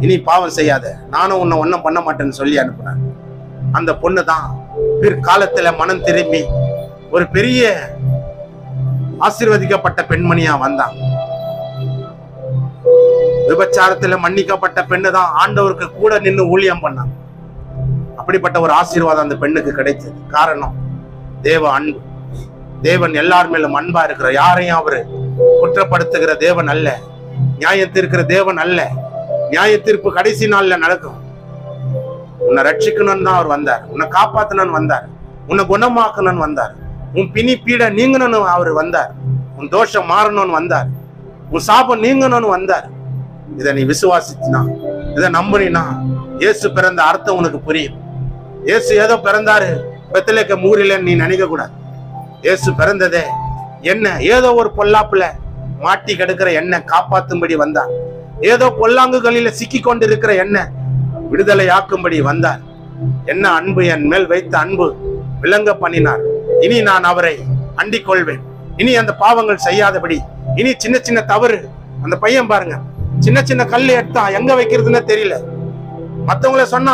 இனி பாவம் செய்யாத, நானும் உன்னை ஒன்னும் பண்ண மாட்டேன்னு சொல்லி அனுப்புனார். அந்த பொண்ணு தான் பிற்காலத்துல மனம் திரும்பி ஒரு பெரிய ஆசீர்வதிக்கப்பட்ட பெண்மணியா வந்தான். விபச்சாரத்துல மன்னிக்கப்பட்ட பெண்ணு தான் ஆண்டவருக்கு கூட நின்று ஊழியம் பண்ணான். அப்படிப்பட்ட ஒரு ஆசீர்வாதம் அந்த பெண்ணுக்கு கிடைத்தது. காரணம் தேவ அன்பு. தேவன் எல்லார் மேலும் அன்பா இருக்கிற, யாரையும் அவரு குற்றப்படுத்துகிற தேவன் அல்ல, நியாயம் தீர்க்கிற தேவன் அல்ல. நியாய தீர்ப்பு கடைசி நாள்ல நடக்கும். உன்னை ரட்சிக்கணும்னு தான் அவர் வந்தார், உன்னை காப்பாத்தணும்னு வந்தார், உன்னை குணமாக்கணும்னு வந்தார், உன் பிணி பீட நீங்கணும்னு அவர் வந்தார், உன் தோஷம் மாறணும்னு வந்தார், உன் சாபம் நீங்கணும்னு வந்தார். இதை நீ விசுவாசிச்சினா, இதை நம்பினா, இயேசு பிறந்த அர்த்தம் உனக்கு புரியும். இயேசு ஏதோ பிறந்தாரு பெத்லகேம் ஊரில நீ நினைக்க கூடாது. இயேசு பிறந்ததே என்ன, ஏதோ ஒரு பொல்லாப்புல மாட்டி கிடக்கிற என்ன காப்பாத்தும்படி வந்தார். ஏதோ பொல்லாங்குகளில சிக்கி கொண்டிருக்கிற என்ன விடுதலை ஆக்கும்படி வந்தார். என்ன அன்பு, என் மேல் வைத்த அன்பு விளங்க பண்ணினார். இனி நான் அவரை அண்டிக் கொள்வேன். இனி அந்த பாவங்கள் செய்யாதபடி, இனி சின்ன சின்ன தவறு, அந்த பையன் பாருங்க, சின்ன சின்ன கல் எடுத்தா எங்க வைக்கிறதுன்னு தெரியல, மத்தவங்கள சொன்னா